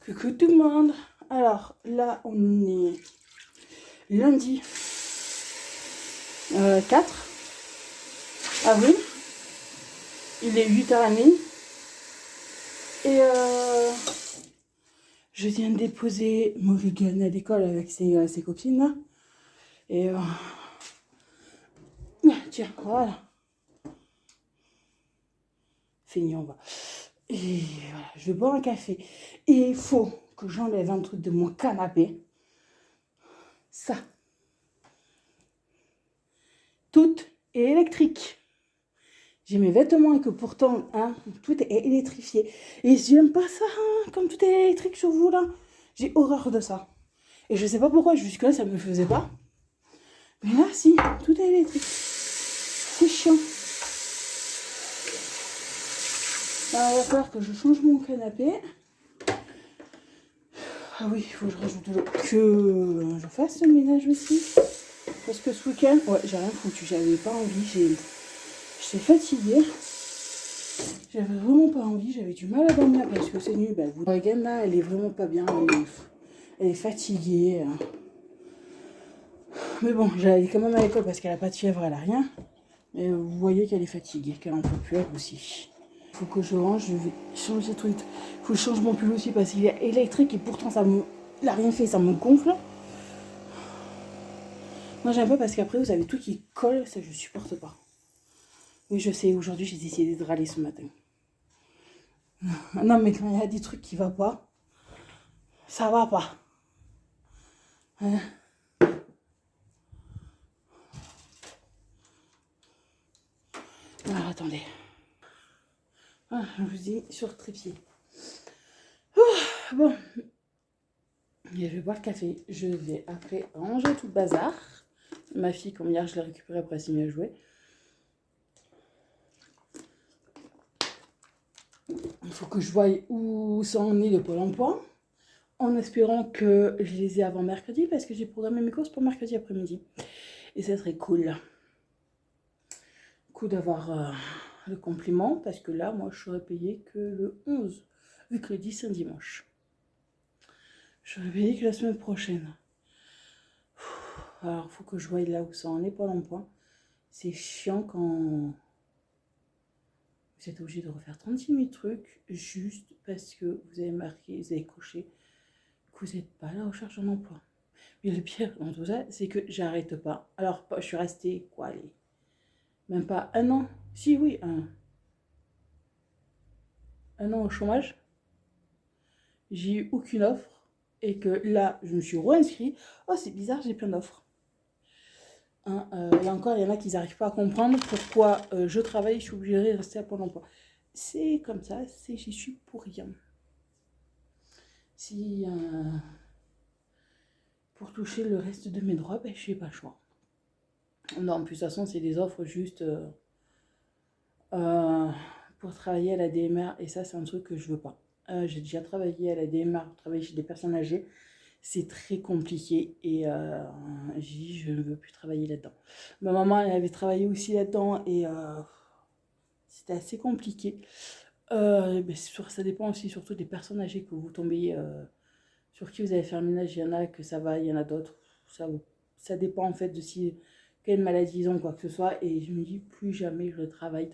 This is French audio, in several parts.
Coucou tout le monde. Alors là, on est lundi 4 avril. Il est 8h30. Et je viens de déposer Morrigan à l'école avec ses copines là. Et tiens, voilà. Feignant, va. Et voilà, je vais boire un café. Et il faut que j'enlève un truc de mon canapé. Ça. Tout est électrique. J'ai mes vêtements et que pourtant, hein, tout est électrifié. Et j'aime pas ça, hein, comme tout est électrique sur vous, là. J'ai horreur de ça. Et je sais pas pourquoi, jusque-là, ça me faisait pas. Mais là, si, tout est électrique. C'est chiant. Là, il va falloir que je change mon canapé. Ah oui, il faut que je rajoute de l'eau. Que je fasse le ménage aussi. Parce que ce week-end, ouais, j'ai rien foutu. J'avais pas envie. J'étais fatiguée. J'avais vraiment pas envie. J'avais du mal à dormir parce que c'est nul. Bah, vous voyez, là, elle est vraiment pas bien. Elle est fatiguée. Mais bon, j'allais quand même à l'école parce qu'elle a pas de fièvre, elle a rien. Et vous voyez qu'elle est fatiguée, qu'elle en peut plus elle aussi. Il faut que je range, je vais changer de truc. Il faut que je change mon pull aussi parce qu'il est électrique et pourtant ça me... Il a rien fait, ça me gonfle. Moi j'aime pas parce qu'après vous avez tout qui colle, ça je supporte pas. Oui je sais, aujourd'hui j'ai décidé de râler ce matin. Non mais quand il y a des trucs qui vont pas, ça va pas. Hein? Alors attendez. Ah, je vous dis sur trépied. Bon. Et je vais boire le café. Je vais après ranger tout le bazar. Ma fille, comme hier, je l'ai récupérée après, elle s'est mise à jouer. Il faut que je voie où ça en est le Pôle emploi. En espérant que je les ai avant mercredi, parce que j'ai programmé mes courses pour mercredi après-midi. Et ça serait cool. Cool d'avoir le compliment, parce que là, moi, je serais payée que le 11, vu que le 10, c'est un dimanche. Je serais payée que la semaine prochaine. Alors, il faut que je voie là où ça en est Pôle emploi. C'est chiant quand vous êtes obligé de refaire 36 000 trucs juste parce que vous avez marqué, vous avez coché que vous n'êtes pas à la recherche d'un emploi. Mais le pire dans tout ça, c'est que j'arrête pas. Alors, je suis restée, quoi, allez, même pas un an. Si, oui, un an au chômage. J'ai eu aucune offre. Et que là, je me suis réinscrite. Oh, c'est bizarre, j'ai plein d'offres. Hein, et encore, il y en a qui n'arrivent pas à comprendre pourquoi je travaille, je suis obligée de rester à Pôle emploi. C'est comme ça, j'y suis pour rien. Si pour toucher le reste de mes droits, ben, je n'ai pas le choix. Non, en plus, de toute façon, c'est des offres juste pour travailler à la DMR. Et ça, c'est un truc que je veux pas. J'ai déjà travaillé à la DMR, pour travailler chez des personnes âgées. C'est très compliqué et j'ai dit, je ne veux plus travailler là-dedans. Ma maman, elle avait travaillé aussi là-dedans et c'était assez compliqué. Ben, ça dépend aussi surtout des personnes âgées que vous tombez, sur qui vous allez faire le ménage. Il y en a que ça va, il y en a d'autres. Ça dépend en fait de quelle maladie ils ont, quoi que ce soit. Et je me dis, plus jamais je travaille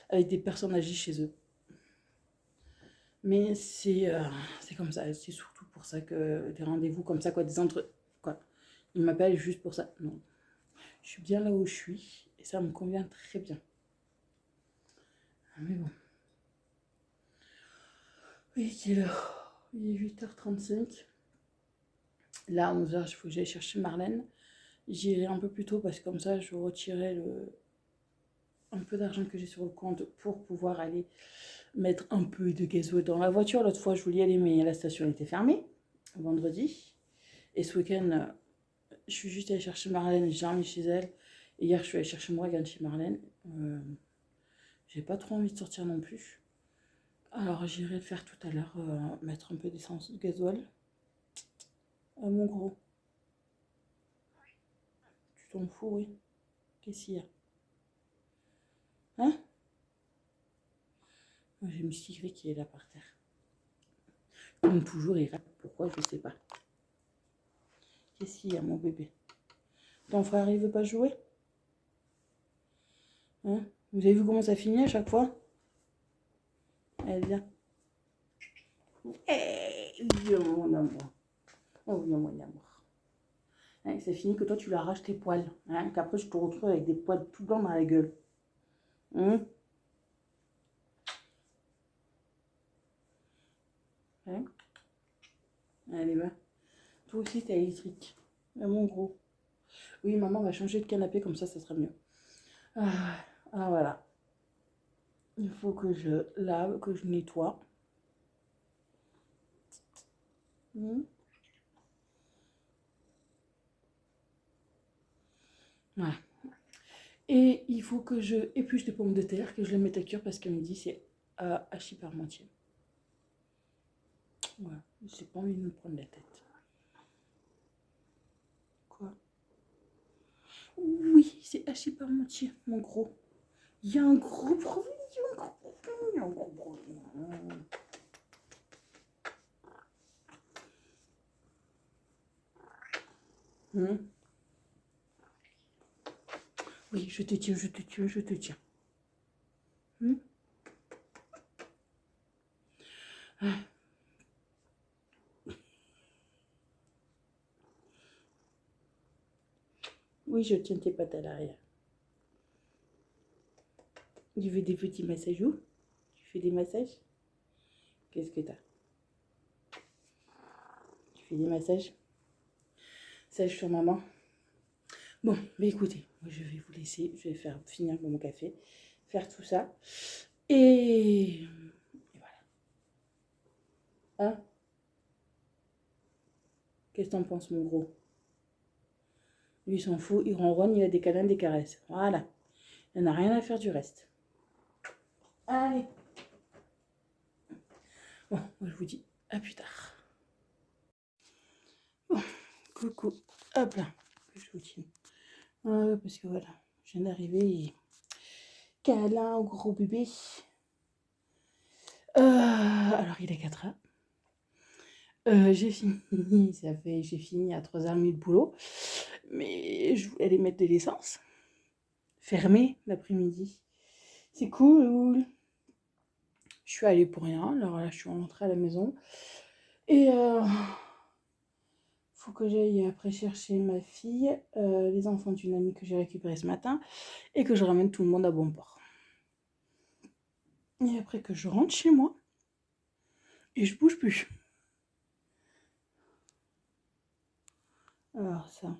avec des personnes âgées chez eux. Mais c'est comme ça. C'est surtout pour ça que des rendez-vous comme ça, quoi, quoi. Ils m'appellent juste pour ça. Non. Je suis bien là où je suis et ça me convient très bien. Mais bon. Oui, il est 8h35. Là, à 11h, il faut que j'aille chercher Marlène. J'irai un peu plus tôt parce que comme ça, je retirerai un peu d'argent que j'ai sur le compte pour pouvoir aller mettre un peu de gasoil dans la voiture. L'autre fois, je voulais y aller, mais la station était fermée, vendredi. Et ce week-end, je suis juste allée chercher Marlène, j'ai dormi chez elle. Et hier, je suis allée chercher Morgane chez Marlène. J'ai pas trop envie de sortir non plus. Alors, j'irai le faire tout à l'heure, mettre un peu d'essence de gasoil. Mon gros. Tu t'en fous, oui. Qu'est-ce qu'il y a? Hein? J'ai une petite qui est là par terre. Comme toujours, il rate. Pourquoi, je sais pas. Qu'est-ce qu'il y a, mon bébé? Ton frère, il veut pas jouer? Hein? Vous avez vu comment ça finit à chaque fois? Allez, viens. Viens, mon amour. Oh, viens, mon amour. Hein, c'est fini que toi, tu lui arraches tes poils. Hein, qu'après, je te retrouve avec des poils tout blancs dans la gueule. Hein? Hein? Allez, va. Toi aussi, t'es électrique. Ah, mon gros. Oui, maman va changer de canapé, comme ça sera mieux. Voilà. Il faut que je lave, que je nettoie. Voilà. Et il faut que je épluche des pommes de terre, que je les mette à cuire parce qu'à midi c'est hachis parmentier. Voilà, j'ai pas envie de me prendre la tête. Quoi? Oui, c'est hachis parmentier, mon gros. Il y a un gros problème, il y a un gros problème. Oui, je te tiens, je te tiens, je te tiens. Oui, je tiens tes pattes à l'arrière. Tu fais des petits massages où? Tu fais des massages? Qu'est-ce que t'as? Tu fais des massages? Sage sur maman. Bon, mais écoutez, moi je vais vous laisser, je vais faire finir mon café, faire tout ça. Et voilà. Hein? Qu'est-ce que t'en penses, mon gros? Lui, il s'en fout, il ronronne, il a des câlins, des caresses. Voilà. Il n'a rien à faire du reste. Allez. Bon, moi je vous dis à plus tard. Bon, coucou. Hop là, que je vous tienne. Parce que voilà, je viens d'arriver. Câlin au gros bébé. Alors, il est 4h. J'ai fini, j'ai fini à 3h30 le boulot, mais je voulais aller mettre de l'essence. Fermé l'après-midi. C'est cool. Je suis allée pour rien, alors là je suis rentrée à la maison. Et faut que j'aille après chercher ma fille, les enfants d'une amie que j'ai récupérée ce matin, et que je ramène tout le monde à bon port. Et après que je rentre chez moi, et je bouge plus. Alors ça.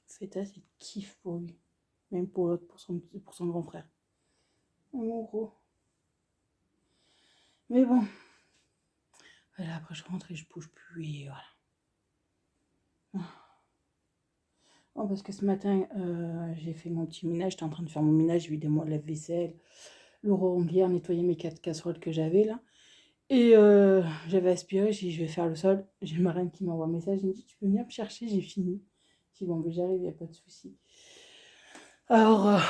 Feta, c'est kiff pour lui. Même pour l'autre, pour son grand frère. En gros. Mais bon. Voilà, après je rentre et je bouge plus et voilà. Oh, parce que ce matin, j'ai fait mon petit ménage. J'étais en train de faire mon ménage, évidemment, la vaisselle, le remplir, nettoyer mes 4 casseroles que j'avais là. Et j'avais aspiré, j'ai dit je vais faire le sol. J'ai ma reine qui m'envoie un message, elle me dit tu peux venir me chercher, j'ai fini. J'ai dit bon, ben j'arrive, il n'y a pas de souci. Alors,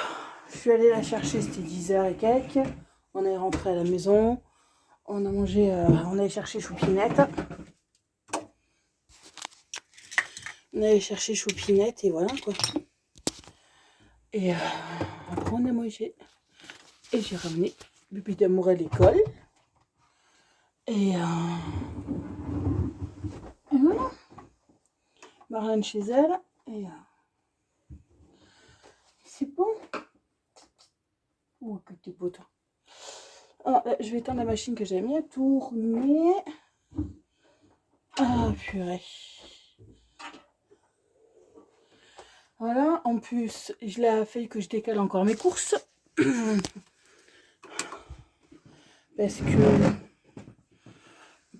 je suis allée la chercher, c'était 10h et quelques. On est rentré à la maison. On a mangé, on allait chercher Choupinette. On allait chercher Choupinette et voilà quoi. Et après on a mangé. Et j'ai ramené bébé d'amour à l'école. Et voilà. Marlène chez elle. Et c'est bon. Oh, que t'es beau toi. Alors, là, je vais éteindre la machine que j'ai mis à tourner. Ah purée. Voilà, en plus, je l'ai fallu que je décale encore mes courses. Parce que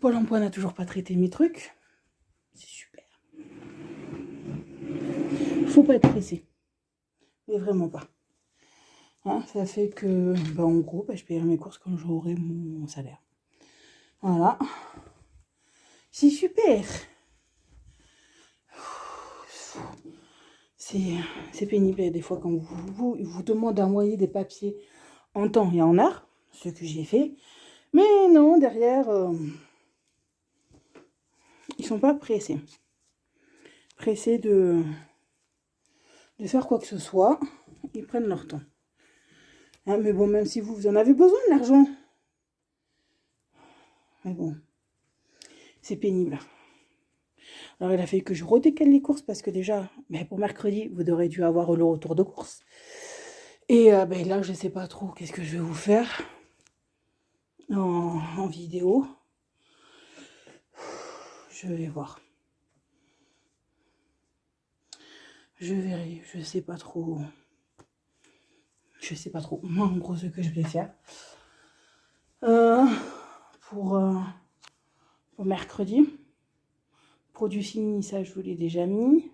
Pôle emploi n'a toujours pas traité mes trucs. C'est super. Faut pas être pressé. Mais vraiment pas. Hein, ça fait que, en gros, je payerai mes courses quand j'aurai mon salaire. Voilà. C'est super. C'est pénible des fois quand vous demandez d'envoyer des papiers en temps et en heure. ce que j'ai fait. Mais non, derrière, ils sont pas pressés. Pressés de faire quoi que ce soit. Ils prennent leur temps. Hein, mais bon, même si vous en avez besoin de l'argent. Mais bon, c'est pénible. Alors, il a fallu que je redécale les courses parce que déjà, pour mercredi, vous aurez dû avoir le retour de course. Et là, je ne sais pas trop qu'est-ce que je vais vous faire en vidéo. Je vais voir. Je verrai, je sais pas trop. Je sais pas trop. Moi, en gros, ce que je vais faire pour mercredi. Produit fini, ça, je vous l'ai déjà mis.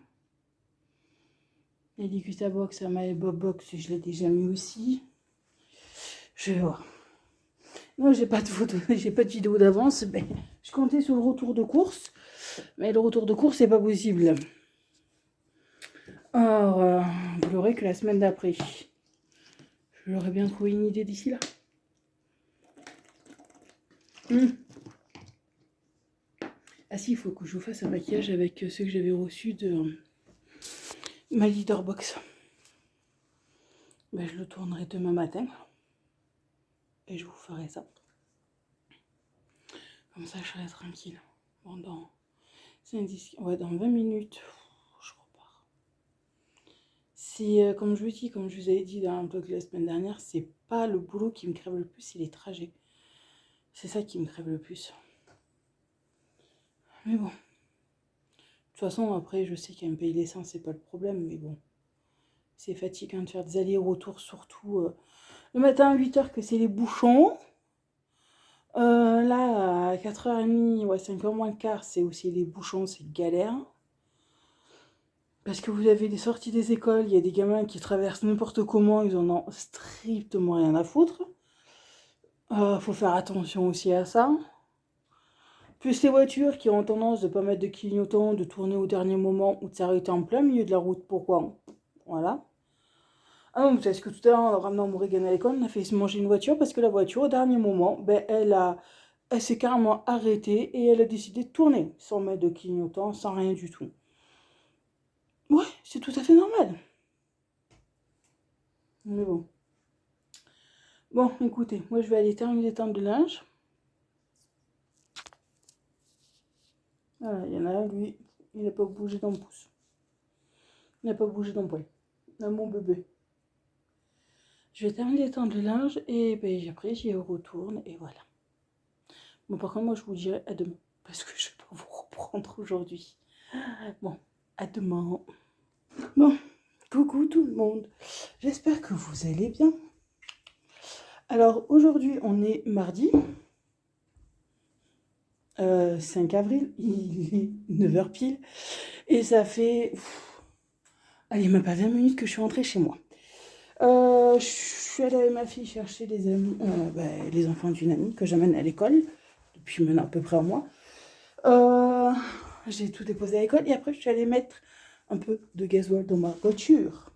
Les Gustabox, ma Bob Box, je l'ai déjà mis aussi. Je vais voir. Non, j'ai pas de photo, j'ai pas de vidéo d'avance. Mais je comptais sur le retour de course. Mais le retour de course, c'est pas possible. Alors, vous l'aurez que la semaine d'après. Je l'aurais bien trouvé une idée d'ici là. Ah si, il faut que je vous fasse un maquillage avec ceux que j'avais reçus de ma Leader Box. Je le tournerai demain matin. Et je vous ferai ça. Comme ça, je serai tranquille. Pendant 20 minutes, je repars. C'est, comme je vous dis, comme je vous avais dit dans un vlog la semaine dernière, c'est pas le boulot qui me crève le plus, c'est les trajets. C'est ça qui me crève le plus. Mais bon. De toute façon, après, je sais qu'un pays d'essence, c'est pas le problème, mais bon. C'est fatigant de faire des allers-retours, surtout le matin à 8h que c'est les bouchons. Là, à 4h30, ouais, 5h moins le quart, c'est aussi les bouchons, c'est galère. Parce que vous avez des sorties des écoles, il y a des gamins qui traversent n'importe comment, ils en ont strictement rien à foutre. Faut faire attention aussi à ça. Plus les voitures qui ont tendance de ne pas mettre de clignotant, de tourner au dernier moment ou de s'arrêter en plein milieu de la route. Pourquoi? Voilà. Ah non, parce que tout à l'heure, en ramenant Morrigan à l'école, on a fait se manger une voiture parce que la voiture, au dernier moment, elle s'est carrément arrêtée et elle a décidé de tourner sans mettre de clignotant, sans rien du tout. Ouais, c'est tout à fait normal. Mais bon. Bon, écoutez, moi je vais aller terminer d'étendre le linge. Voilà, il y en a, lui, il n'a pas bougé d'un pouce. Il n'a pas bougé d'un poil. Là, mon bébé. Je vais terminer d'étendre le linge et après j'y retourne et voilà. Bon, par contre, moi je vous dirai à demain parce que je vais pas vous reprendre aujourd'hui. Bon, à demain. Bon, coucou tout le monde. J'espère que vous allez bien. Alors aujourd'hui, on est mardi 5 avril, il est 9h pile. Et ça fait, allez, même pas 20 minutes que je suis rentrée chez moi. Je suis allée avec ma fille chercher les amis, les enfants d'une amie que j'amène à l'école depuis maintenant à peu près un mois. J'ai tout déposé à l'école et après je suis allée mettre un peu de gasoil dans ma voiture.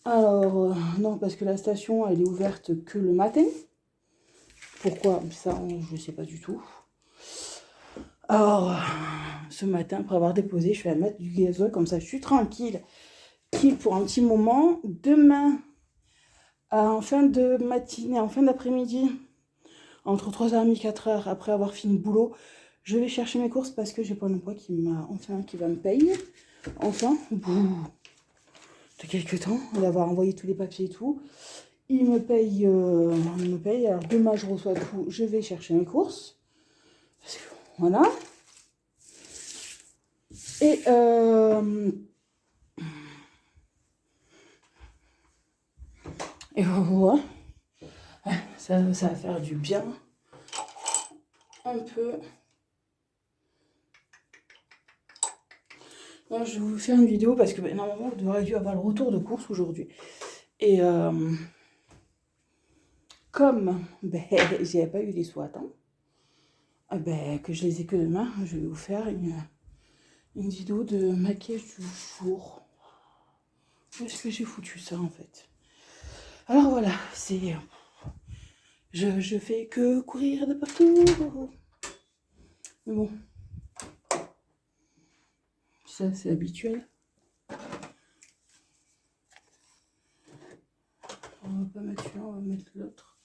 Alors, non, parce que la station elle est ouverte que le matin. Pourquoi? Ça, je ne sais pas du tout. Alors, ce matin, après avoir déposé, je vais mettre du gasoil comme ça, je suis tranquille. Qui pour un petit moment. Demain, en fin de matinée, en fin d'après-midi, entre 3h30 et 4h, après avoir fini le boulot, je vais chercher mes courses parce que j'ai Pôle emploi qui va me payer. Enfin, de quelques temps, d'avoir envoyé tous les papiers et tout. Il me paye. Alors demain, je reçois tout. Je vais chercher mes courses. Parce que, voilà. Et voilà. Ça va faire du bien. Un peu. Moi, je vais vous faire une vidéo parce que normalement, vous devriez dû avoir le retour de course aujourd'hui. Et comme j'ai pas eu les sous à temps, que je les ai que demain, je vais vous faire une vidéo de maquillage du jour. Où est-ce que j'ai foutu ça en fait? Alors voilà, c'est Je fais que courir de partout. Mais bon, ça c'est habituel. On va pas mettre celui-là, on va mettre l'autre.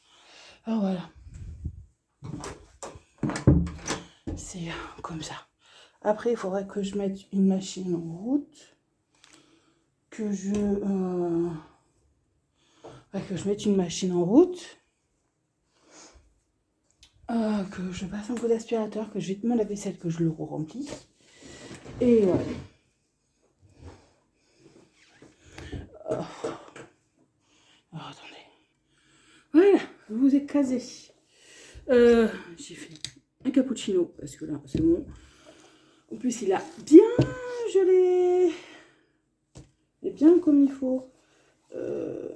Alors voilà. C'est comme ça. Après, il faudrait que je mette une machine en route. Que je mette une machine en route. Que je passe un coup d'aspirateur, que je vide mon lave-vaisselle, que je le remplis. Et voilà. Alors, attendez. Voilà, vous êtes casé. J'ai fait un cappuccino, parce que là, c'est bon. En plus, il a bien gelé. Et bien comme il faut.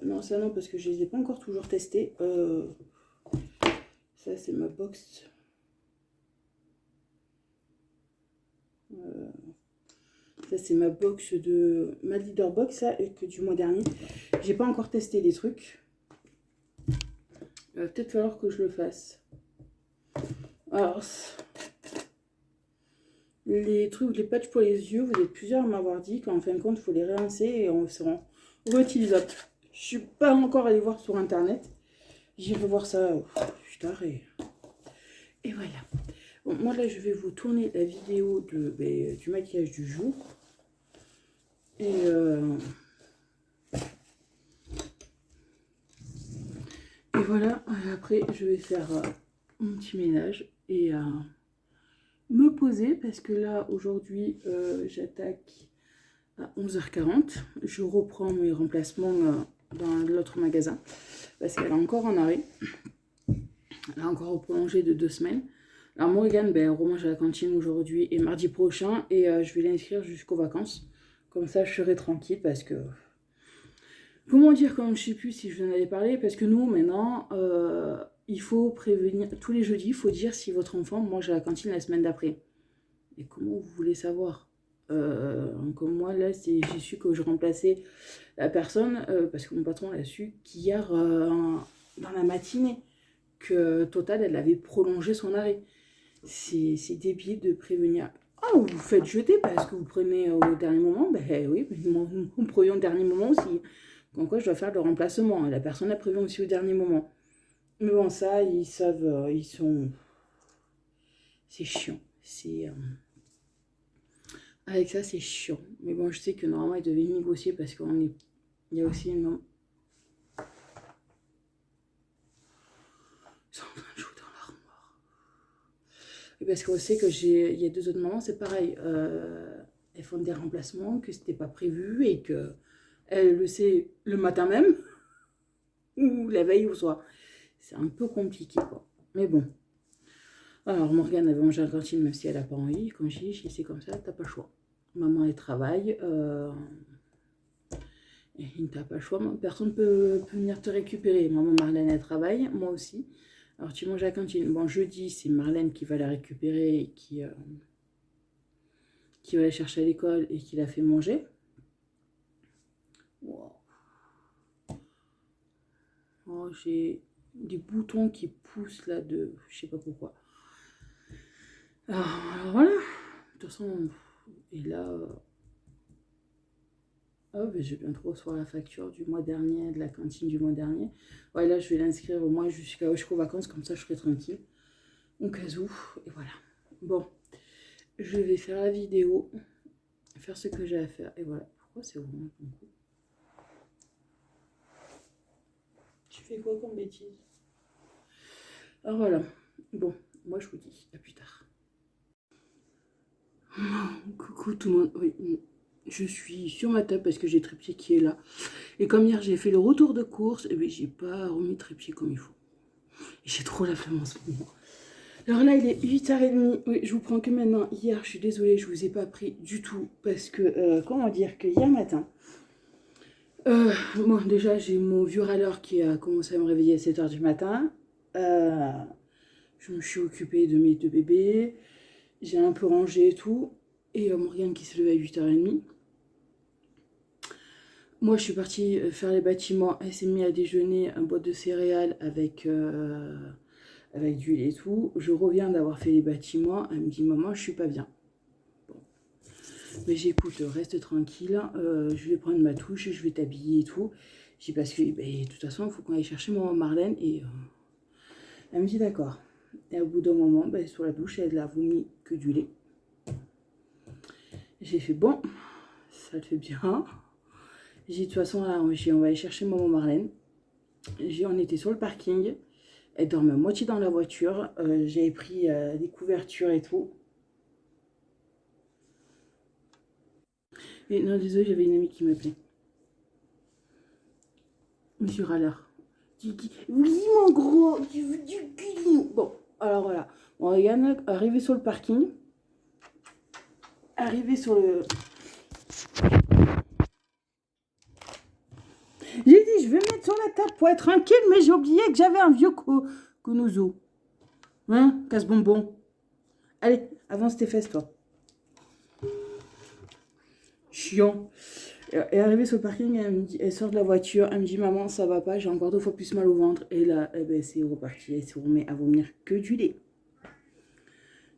Non, ça non, parce que je les ai pas encore toujours testés. Ça, c'est ma box. Ça, c'est ma box de... Ma leader box, ça, et que du mois dernier. J'ai pas encore testé les trucs. Il va peut-être falloir que je le fasse. Alors, les trucs, les patchs pour les yeux, vous êtes plusieurs à m'avoir dit qu'en fin de compte, il faut les réincer et on seront réutilisables. Je suis pas encore allée voir sur internet. J'irai voir ça plus tard et voilà. Bon, moi là, je vais vous tourner la vidéo du maquillage du jour. Et voilà, après je vais faire mon petit ménage et me poser parce que là aujourd'hui j'attaque à 11h40. Je reprends mes remplacements dans l'autre magasin parce qu'elle est encore en arrêt. Elle a encore prolongé de 2 semaines. Alors Morgane, elle remange à la cantine aujourd'hui et mardi prochain et je vais l'inscrire jusqu'aux vacances. Comme ça je serai tranquille parce que... Comment dire, comme je sais plus si je vous en avais parlé, parce que nous maintenant, il faut prévenir, tous les jeudis, il faut dire si votre enfant mange à la cantine la semaine d'après. Et comment vous voulez savoir comme moi, là, j'ai su que je remplaçais la personne, parce que mon patron l'a su qu'hier, dans la matinée, que Total, elle avait prolongé son arrêt. C'est débile de prévenir. Ah, vous vous faites jeter parce que vous prenez au dernier moment. Ben oui, on prenait au dernier moment aussi. Donc quoi, je dois faire le remplacement. La personne a prévu aussi au dernier moment. Mais bon, ça, ils savent, ils sont... C'est chiant. C'est... Avec ça, c'est chiant. Mais bon, je sais que normalement, ils devaient négocier parce qu'on est... Il y a aussi une... Ils sont en train de jouer dans l'armoire. Et parce qu'on sait que il y a 2 autres mamans, c'est pareil. Elles font des remplacements, que c'était pas prévu et que elle le sait le matin même ou la veille au soir. C'est un peu compliqué, quoi. Mais bon. Alors, Morgane avait mangé à la cantine, même si elle n'a pas envie. Comme je dis, c'est comme ça, t'as pas le choix. Maman, elle travaille. Et t'as pas le choix. Personne ne peut venir te récupérer. Maman, Marlène, elle travaille. Moi aussi. Alors, tu manges à la cantine. Bon, jeudi, c'est Marlène qui va la récupérer et qui va la chercher à l'école et qui la fait manger. Wow. Oh, j'ai des boutons qui poussent là de... Je sais pas pourquoi. Alors voilà. De toute façon, et là... Oh, ben je vais bientôt recevoir la facture du mois dernier, de la cantine du mois dernier. Ouais, là, je vais l'inscrire au moins jusqu'aux vacances, comme ça, je serai tranquille. Au cas où, et voilà. Bon, je vais faire la vidéo, faire ce que j'ai à faire, et voilà. Pourquoi c'est vraiment ton coup? Tu fais quoi comme bêtise? Alors voilà. Bon, moi, je vous dis à plus tard. Coucou tout le monde. Oui, je suis sur ma table parce que j'ai Trépied qui est là. Et comme hier, j'ai fait le retour de course, et bien, j'ai pas remis Trépied comme il faut. Et j'ai trop la flemme en ce moment. Alors là, il est 8h30. Oui, je vous prends que maintenant. Hier, je suis désolée, je vous ai pas pris du tout. Parce que, comment dire, que hier matin... bon, déjà, j'ai mon vieux râleur qui a commencé à me réveiller à 7h du matin. Je me suis occupée de mes 2 bébés. J'ai un peu rangé et tout. Et Morgane qui se levait à 8h30. Moi, je suis partie faire les bâtiments. Elle s'est mise à déjeuner un boîte de céréales avec du lait et tout. Je reviens d'avoir fait les bâtiments. Elle me dit, maman, je suis pas bien. Bon. Mais j'écoute, reste tranquille. Je vais prendre ma touche, je vais t'habiller et tout. J'ai parce que, ben, de toute façon, il faut qu'on aille chercher maman Marlène. Et elle me dit, d'accord. Et au bout d'un moment, ben, sur la douche, elle a vomi que du lait. J'ai fait, bon, ça le fait bien. J'ai dit, de toute façon, là, on va aller chercher maman Marlène. On était sur le parking. Elle dormait à moitié dans la voiture. J'avais pris des couvertures et tout. Et non, désolé, j'avais une amie qui m'appelait. Monsieur Râleur. Oui, mon gros, tu veux du cul. Bon, alors voilà. On regarde, arrivé sur le parking. Arrivé sur le... J'ai dit, je vais me mettre sur la table pour être tranquille, mais j'ai oublié que j'avais un vieux Kunuzo. Hein, casse-bonbon. Allez, avance tes fesses, toi. Chiant. Et arrivée sur le parking, elle sort de la voiture, elle me dit, maman, ça va pas, j'ai encore 2 fois plus mal au ventre. Et là, eh ben, c'est reparti, elle se remet à vomir que du lait.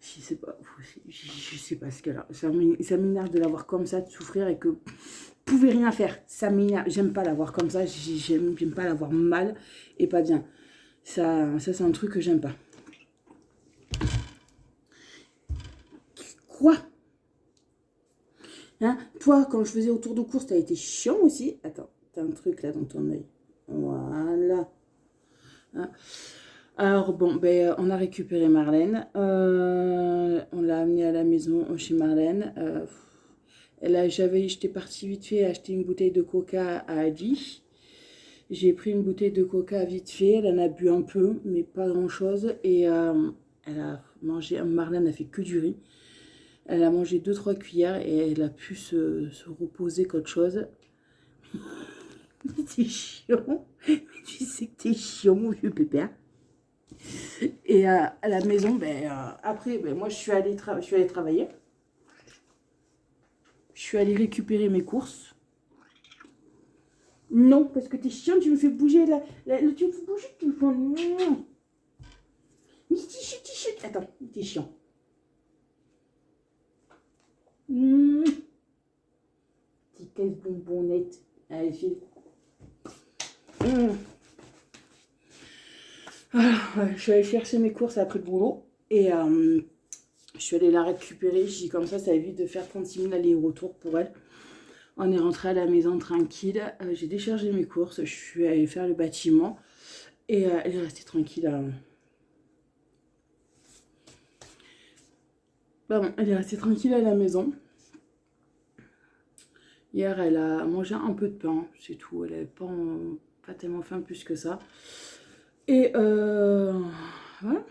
Je sais pas ce qu'elle a. Ça m'énerve de la voir comme ça, de souffrir et que pouvait rien faire. Ça m'énerve. J'aime pas la voir comme ça. J'aime pas la voir mal et pas bien. Ça c'est un truc que j'aime pas. Quoi? Hein? Toi, quand je faisais autour de course, t'as été chiant aussi. Attends, t'as un truc là dans ton œil. Voilà. Hein? Alors bon, ben, on a récupéré Marlène. On l'a amenée à la maison chez Marlène. J'étais partie vite fait acheter une bouteille de coca à Adi. J'ai pris une bouteille de coca vite fait. Elle en a bu un peu, mais pas grand chose. Et elle a mangé. Marlène a fait que du riz. Elle a mangé 2-3 cuillères et elle a pu se reposer qu'autre chose. Mais t'es chiant. Mais tu sais que t'es chiant, mon vieux pépère. Et à la maison, ben, après, ben, moi, je suis allée travailler. Je suis allée récupérer mes courses. Non, parce que t'es chiant, tu me fais bouger tu me fais bouger, tu me fais... Mais t-shirt. Attends, t'es chiant. Petite caisse bonbonnette. Allez, file. Alors, je suis allée chercher mes courses après le boulot. Et je suis allée la récupérer. J'ai dit comme ça évite de faire 36 000 allers-retours pour elle. On est rentré à la maison tranquille. J'ai déchargé mes courses. Je suis allée faire le bâtiment. Et elle est restée tranquille. Pardon, elle est restée tranquille à la maison. Hier, elle a mangé un peu de pain, c'est tout. Elle n'avait pas tellement faim plus que ça. Et voilà.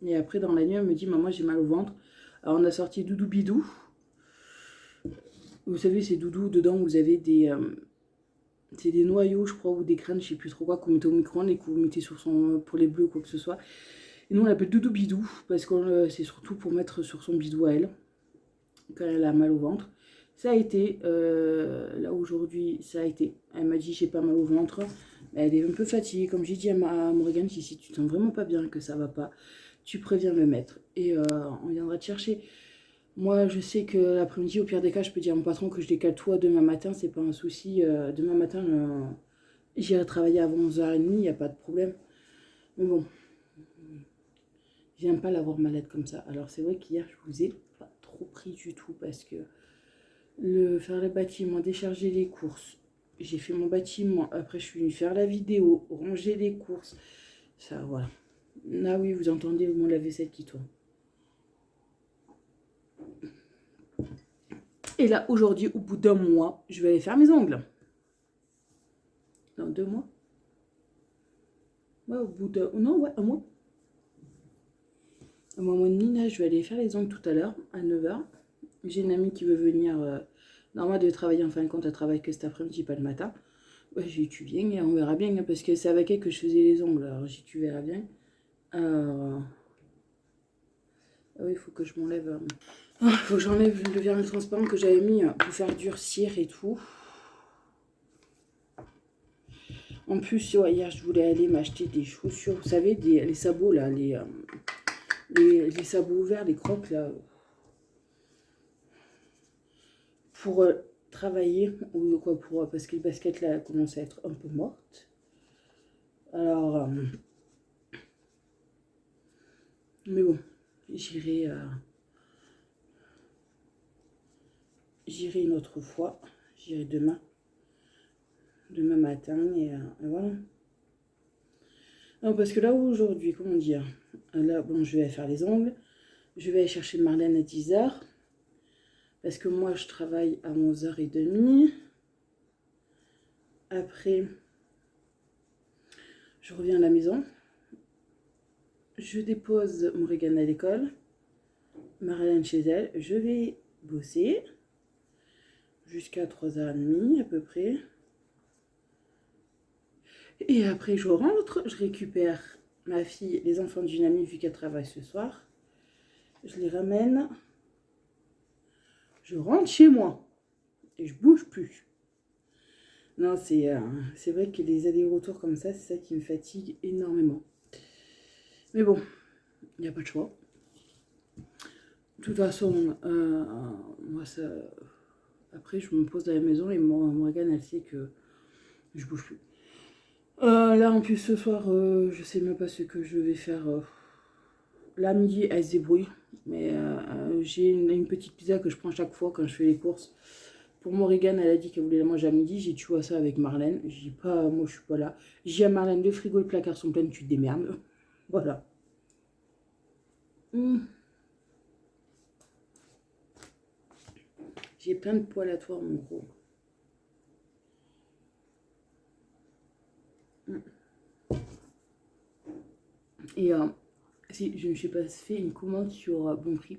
Et après, dans la nuit, elle me dit, maman, j'ai mal au ventre. Alors, on a sorti Doudou Bidou. Vous savez, c'est Doudou, dedans, vous avez c'est des noyaux, je crois, ou des graines, je sais plus trop quoi, qu'on mettait au micro-ondes et que vous mettez pour les bleus ou quoi que ce soit. Et nous, on l'appelle Doudou Bidou, parce que c'est surtout pour mettre sur son bidou à elle, quand elle a mal au ventre. Ça a été, là aujourd'hui, ça a été. Elle m'a dit, j'ai pas mal au ventre. Elle est un peu fatiguée. Comme j'ai dit à Morgane, si tu te sens vraiment pas bien, que ça va pas, tu préviens me mettre. Et on viendra te chercher. Moi, je sais que l'après-midi, au pire des cas, je peux dire à mon patron que je décale tout à demain matin, c'est pas un souci. Demain matin, j'irai travailler avant 11h30, il n'y a pas de problème. Mais bon, j'aime pas l'avoir malade comme ça. Alors, c'est vrai qu'hier, je vous ai pas trop pris du tout parce que faire le bâtiment, décharger les courses. J'ai fait mon bâtiment, après je suis venue faire la vidéo, ranger les courses. Ça, voilà. Ah oui, vous entendez mon lave-vaisselle qui tourne. Et là, aujourd'hui, au bout d'un mois, je vais aller faire mes ongles. Dans 2 mois. Ouais, au bout de... Non, ouais, un mois. Un mois et demi, là, je vais aller faire les ongles tout à l'heure, à 9h. J'ai une amie qui veut venir... Normalement, elle devait travailler en fin de compte, elle travaille que cet après-midi, pas le matin. Ouais, j'ai dit, tu viens et on verra bien, hein, parce que c'est avec elle que je faisais les ongles. Alors, j'ai dit, tu verras bien. Ah oui, il faut que je m'enlève. Il faut que j'enlève le vernis transparent que j'avais mis pour faire durcir et tout. En plus, ouais, hier, je voulais aller m'acheter des chaussures. Vous savez, les sabots, là, les sabots ouverts, les crocs, là, pour travailler, ou quoi, parce que les baskets, là, commencent à être un peu mortes. Alors, mais bon, j'irai une autre fois. J'irai demain matin, et voilà. Non, parce que là, aujourd'hui, comment dire, là, bon, je vais faire les ongles. Je vais aller chercher Marlène à 10h. Parce que moi, je travaille à 11h30. Après, je reviens à la maison. Je dépose Morgane à l'école. Marlène chez elle. Je vais bosser jusqu'à 3h30 à peu près. Et après, je rentre. Je récupère ma fille, les enfants d'une amie, vu qu'elle travaille ce soir. Je les ramène. Je rentre chez moi. Et je bouge plus. Non, c'est vrai que les allers-retours comme ça, c'est ça qui me fatigue énormément. Mais bon, il n'y a pas de choix. De toute façon, moi, ça... Après, je me pose à la maison et Morgane, elle sait que je bouge plus. Là, en plus, ce soir, je sais même pas ce que je vais faire. Là, midi, elle se débrouille. Mais j'ai une petite pizza que je prends chaque fois quand je fais les courses. Pour Morgane, elle a dit qu'elle voulait la manger à midi. J'ai tué ça avec Marlène. J'ai dit pas, moi, je suis pas là. J'ai dit à Marlène, le frigo et le placard sont pleins, tu te démerdes. Voilà. J'ai plein de poils à toi, mon gros. Et si je me suis pas fait une commande sur Bon Prix,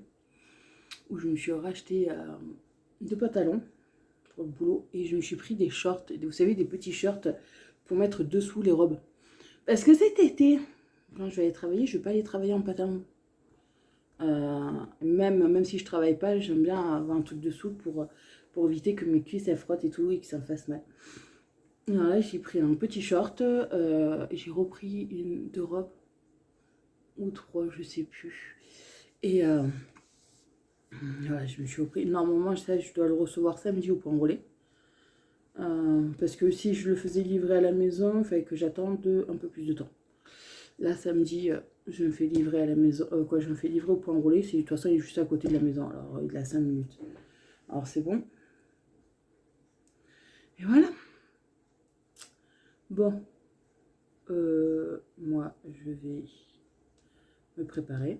où je me suis racheté 2 pantalons pour le boulot, et je me suis pris des shorts, vous savez, des petits shorts pour mettre dessous les robes. Parce que cet été, quand je vais aller travailler, je vais pas aller travailler en pantalon. Même si je travaille pas, j'aime bien avoir un truc dessous pour éviter que mes cuisses elles frottent et tout et que ça me fasse mal. Alors là, j'ai pris un petit short, j'ai repris 2 robes ou 3, je sais plus. Et voilà, je me suis repris. Normalement, ça, je dois le recevoir samedi au point relais. Parce que si je le faisais livrer à la maison, il fallait que j'attende un peu plus de temps. Là, samedi, je me fais livrer à la maison. Je me fais livrer au point relais. De toute façon, il est juste à côté de la maison. Alors, il a 5 minutes. Alors, c'est bon. Et voilà. Bon. Moi, je vais me préparer.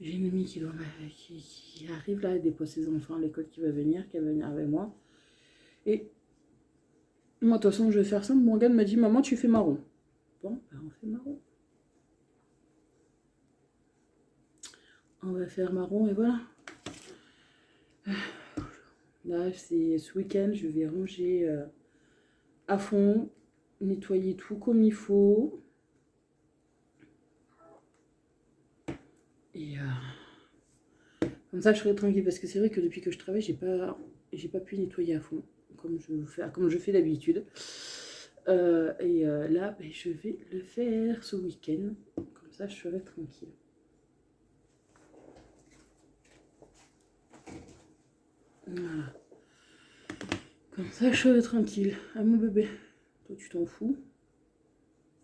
J'ai une amie qui arrive là, elle dépose ses enfants à l'école, qui va venir avec moi. Et moi, de toute façon, je vais faire simple. Morgane m'a dit, maman, tu fais marron. Bon, ben, on fait marron. On va faire marron et voilà. Là, c'est ce week-end, je vais ranger à fond, nettoyer tout comme il faut. Et comme ça, je serai tranquille. Parce que c'est vrai que depuis que je travaille, j'ai pas pu nettoyer à fond, comme je fais d'habitude. Là, ben, je vais le faire ce week-end. Comme ça, je serai tranquille. Voilà. Comme ça, je serai tranquille. Ah, mon bébé, toi, tu t'en fous.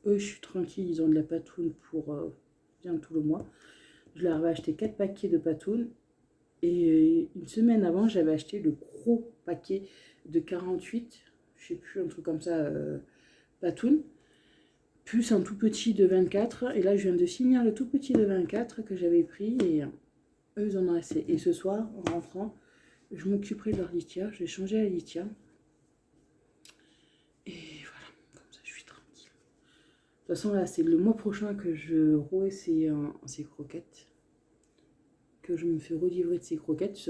Eux, je suis tranquille. Ils ont de la patoune pour bien tout le mois. Je leur avais acheté 4 paquets de patoune. Et une semaine avant, j'avais acheté le gros paquet de 48, je sais plus, un truc comme ça, patoune, plus un tout petit de 24. Et là, je viens de finir le tout petit de 24 que j'avais pris. Et eux, ils en ont assez. Et ce soir, en rentrant, je m'occuperai de leur litière. Je vais changer la litière. Et voilà, comme ça, je suis tranquille. De toute façon, là, c'est le mois prochain que je rouais ces croquettes. Que je me fais relivrer de ces croquettes.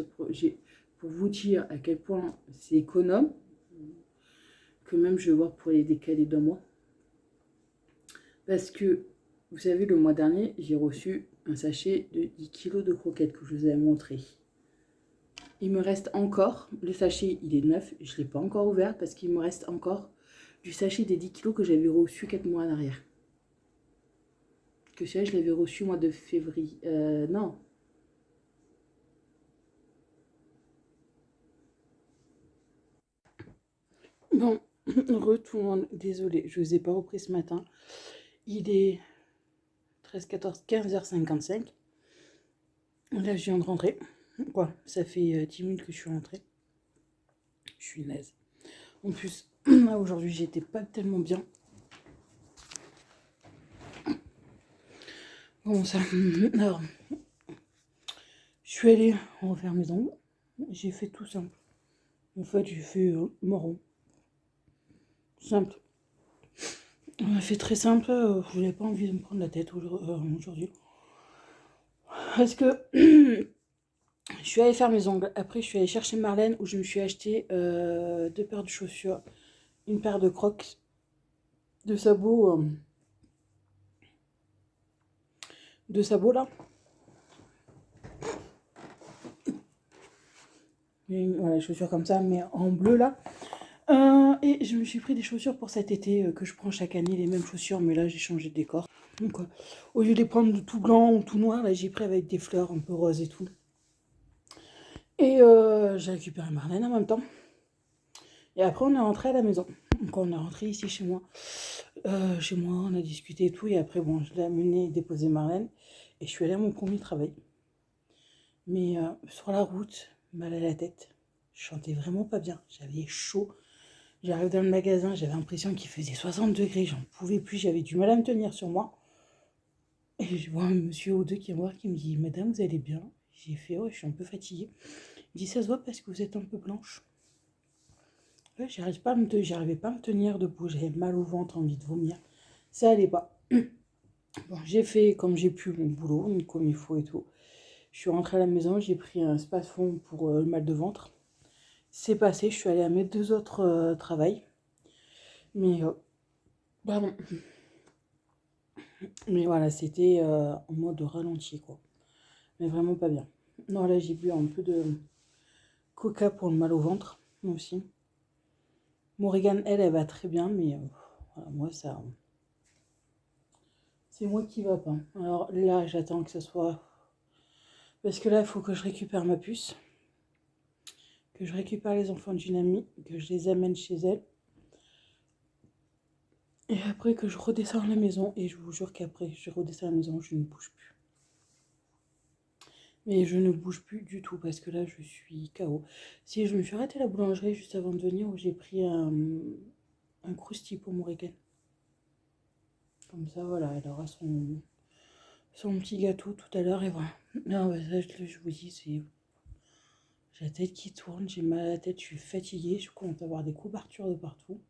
Pour vous dire à quel point c'est économe, que même je vais voir pour les décaler d'un mois. Parce que, vous savez, le mois dernier, j'ai reçu un sachet de 10 kg de croquettes que je vous avais montré. Il me reste encore, le sachet il est neuf, je ne l'ai pas encore ouvert parce qu'il me reste encore du sachet des 10 kilos que j'avais reçu 4 mois en arrière. Que ça, je l'avais reçu au mois de février. Non. Bon, retourne. Désolée, je ne vous ai pas repris ce matin. Il est 13, 14, 15h55. Là, je viens de rentrer. Quoi, ça fait 10 minutes que je suis rentrée. Je suis naze. En plus, aujourd'hui, j'étais pas tellement bien. Bon, ça. Alors, je suis allée refaire mes ongles. J'ai fait tout simple. En fait, j'ai fait marron. Simple. On a fait très simple. Je n'avais pas envie de me prendre la tête aujourd'hui. Parce que je suis allée faire mes ongles. Après, je suis allée chercher Marlène où je me suis acheté 2 paires de chaussures, une paire de crocs, de sabots là. Voilà, les chaussures comme ça, mais en bleu là. Et je me suis pris des chaussures pour cet été que je prends chaque année, les mêmes chaussures, mais là j'ai changé de décor. Donc, au lieu de les prendre de tout blanc ou tout noir, là j'ai pris avec des fleurs un peu roses et tout. Et j'ai récupéré Marlène en même temps. Et après on est rentré à la maison. Donc on est rentré ici chez moi. On a discuté et tout. Et après bon, je l'ai amené déposer Marlène. Et je suis allée à mon premier travail. Mais sur la route, mal à la tête. Je chantais vraiment pas bien. J'avais chaud. J'arrive dans le magasin, j'avais l'impression qu'il faisait 60 degrés. J'en pouvais plus. J'avais du mal à me tenir sur moi. Et je vois un monsieur ou deux qui me voit qui me dit: Madame, vous allez bien? J'ai fait: ouais, je suis un peu fatiguée. Il dit: ça se voit parce que vous êtes un peu blanche. Ouais, j'arrivais pas à me tenir debout. J'avais mal au ventre, envie de vomir. Ça allait pas. Bon, j'ai fait comme j'ai pu mon boulot, comme il faut et tout. Je suis rentrée à la maison, j'ai pris un Spasfon pour le mal de ventre. C'est passé, je suis allée à mes 2 autres travails. Mais, pardon. Mais voilà, c'était en mode ralenti, quoi. Mais vraiment pas bien. Non, là, j'ai bu un peu de coca pour le mal au ventre, moi aussi. Morrigan, elle va très bien, mais voilà, moi, ça... C'est moi qui va pas. Alors là, j'attends que ce soit... Parce que là, il faut que je récupère ma puce, que je récupère les enfants d'une amie, que je les amène chez elle. Et après que je redescends à la maison, et je vous jure qu'après je redescends à la maison, je ne bouge plus. Mais je ne bouge plus du tout parce que là je suis KO. Si je me suis arrêtée à la boulangerie juste avant de venir où j'ai pris un crousti pour mon Morrigan. Comme ça, voilà, elle aura son petit gâteau tout à l'heure et voilà. Non, bah, ça, je vous dis, c'est... J'ai la tête qui tourne, j'ai mal à la tête, je suis fatiguée, je commence à avoir des couvertures de partout.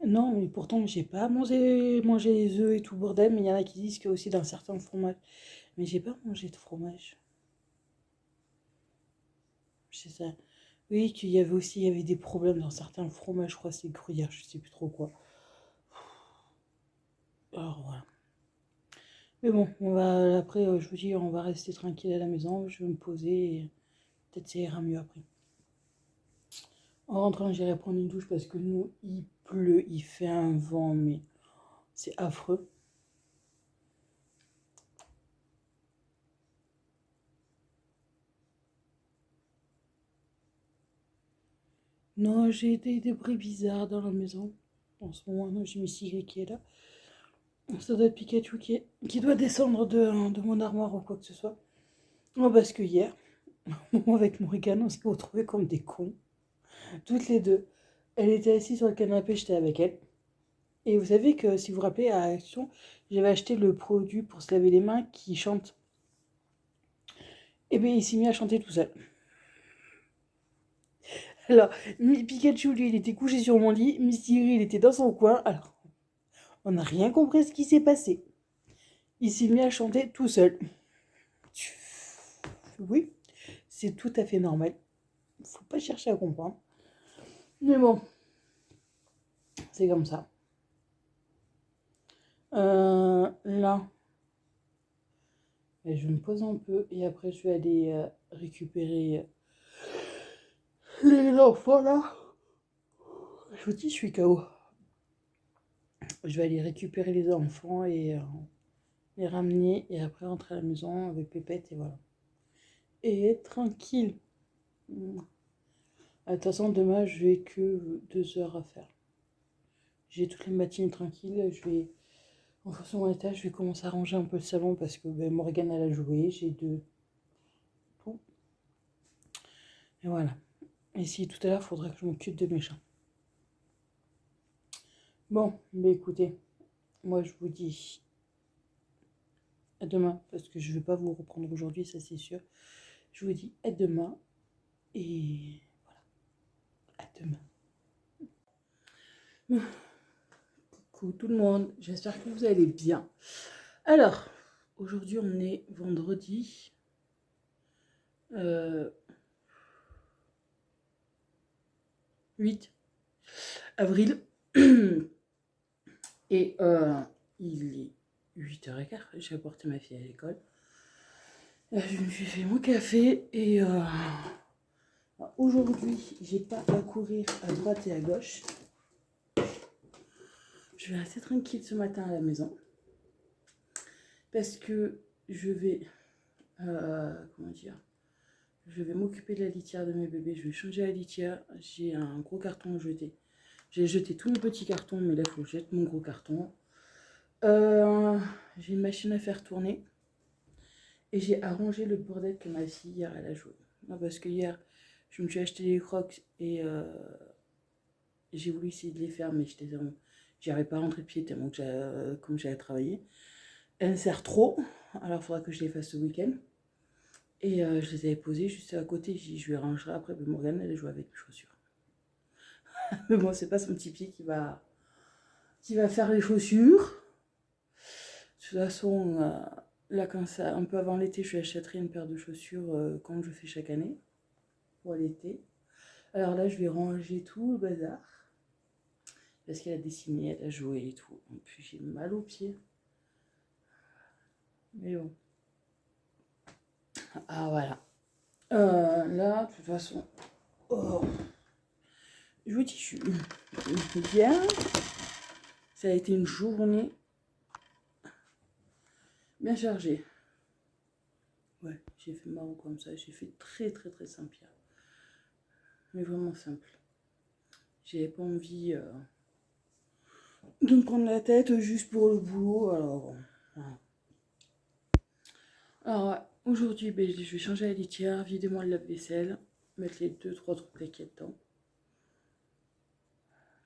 Non, mais pourtant, j'ai pas mangé les œufs et tout bordel, mais il y en a qui disent qu'il y a aussi dans certains fromages. Mais j'ai pas mangé de fromage. C'est ça. Oui, il y avait des problèmes dans certains fromages, je crois que c'est gruyère, je sais plus trop quoi. Alors voilà. Mais bon, après, je vous dis, on va rester tranquille à la maison, je vais me poser et peut-être ça ira mieux après. En rentrant, j'irai prendre une douche parce que nous, il pleut, il fait un vent, mais c'est affreux. Non, j'ai des bruits bizarres dans la maison. En ce moment, non, j'ai Miss Y qui est là. Ça doit être Pikachu qui doit descendre de mon armoire ou quoi que ce soit. Oh, parce que hier, moi avec Morgane, on s'est retrouvés comme des cons. Toutes les deux. Elle était assise sur le canapé, j'étais avec elle. Et vous savez que, si vous vous rappelez, à Action, j'avais acheté le produit pour se laver les mains qui chante. Et bien, il s'est mis à chanter tout seul. Alors, Pikachu, lui, il était couché sur mon lit. Misty, il était dans son coin. Alors, on n'a rien compris ce qui s'est passé. Il s'est mis à chanter tout seul. Oui, c'est tout à fait normal. Faut pas chercher à comprendre. Mais bon, c'est comme ça. Là, Et je me pose un peu et après je vais aller récupérer les enfants là. Je vous dis, je suis KO. Je vais aller récupérer les enfants et les ramener et après rentrer à la maison avec Pépette et voilà. Et être tranquille. De toute façon, demain, je vais que 2 heures à faire. J'ai toutes les matinées tranquilles. Je vais, en fonction de mon état, je vais commencer à ranger un peu le salon parce que ben, Morgane, elle a joué. J'ai deux. Tout. Et voilà. Et si tout à l'heure, il faudrait que je m'occupe de mes chats. Bon, mais écoutez, moi, je vous dis à demain parce que je ne vais pas vous reprendre aujourd'hui, ça c'est sûr. Je vous dis à demain et à demain. Coucou tout le monde, j'espère que vous allez bien. Alors, aujourd'hui on est vendredi 8 avril et il est 8h15, j'ai apporté ma fille à l'école. Je me suis fait mon café et aujourd'hui j'ai pas à courir à droite et à gauche. Je vais rester tranquille ce matin à la maison parce que je vais comment dire, je vais m'occuper de la litière de mes bébés, je vais changer la litière. J'ai un gros carton à jeter. J'ai jeté tous mes petits cartons, mais là il faut que je jette mon gros carton. J'ai une machine à faire tourner et j'ai arrangé le bordel que ma fille hier elle a joué. Non, parce que hier je me suis acheté les crocs et j'ai voulu essayer de les faire, mais j'y avais pas rentré de pied tellement que comme j'avais travaillé. Elle me sert trop, alors il faudra que je les fasse ce week-end. Et je les avais posées juste à côté, je les rangerai après. Mais Morgane, elle joue avec mes chaussures. Mais bon, c'est pas son petit pied qui va faire les chaussures. De toute façon, là, quand ça, un peu avant l'été, je lui achèterai une paire de chaussures comme je fais chaque année pour l'été. Alors là, je vais ranger tout le bazar. Parce qu'elle a dessiné, elle a joué et tout. Et puis j'ai mal aux pieds. Mais bon. Ah voilà. Là, de toute façon. Oh. Je vous dis, je suis bien. Ça a été une journée bien chargée. Ouais, j'ai fait marrant comme ça. J'ai fait très très très simple hier. Mais vraiment simple. J'avais pas envie de me prendre la tête juste pour le boulot. Alors, voilà. Alors ouais, aujourd'hui, ben, je vais changer la litière, vider moi le lave-vaisselle, mettre les 2-3 trucs qu'il y a dedans.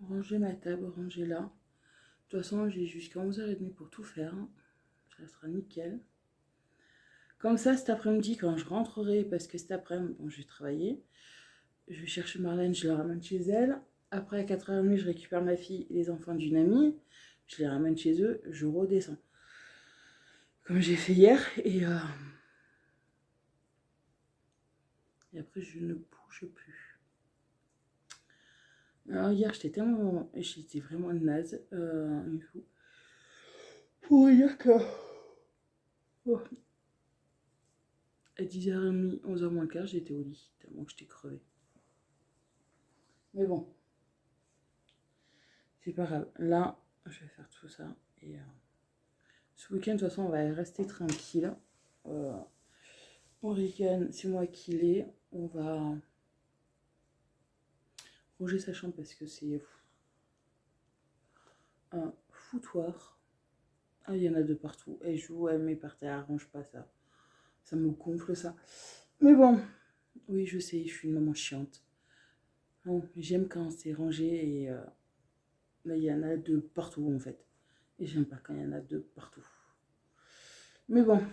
Ranger ma table, ranger là. De toute façon, j'ai jusqu'à 11h30 pour tout faire. Ça sera nickel. Comme ça, cet après-midi, quand je rentrerai, parce que cet après-midi, bon, je vais travailler, je vais chercher Marlène, je la ramène chez elle. Après, à 4h30, je récupère ma fille et les enfants d'une amie. Je les ramène chez eux, je redescends. Comme j'ai fait hier. Et après, je ne bouge plus. Alors, hier, j'étais vraiment naze. Il faut dire que... Oh. À 10h30, 11h moins le quart, j'étais au lit, tellement que j'étais crevée. Mais bon, c'est pas grave. Là, je vais faire tout ça. Et ce week-end, de toute façon, on va rester tranquille. Morgane, c'est moi qui l'ai. On va ranger sa chambre parce que c'est un foutoir. Ah, il y en a de partout. Elle joue, elle met par terre, arrange pas ça. Ça me gonfle ça. Mais bon, oui, je sais, je suis une maman chiante. Bon, j'aime quand c'est rangé et là, il y en a de partout en fait. Et j'aime pas quand il y en a de partout. Mais bon.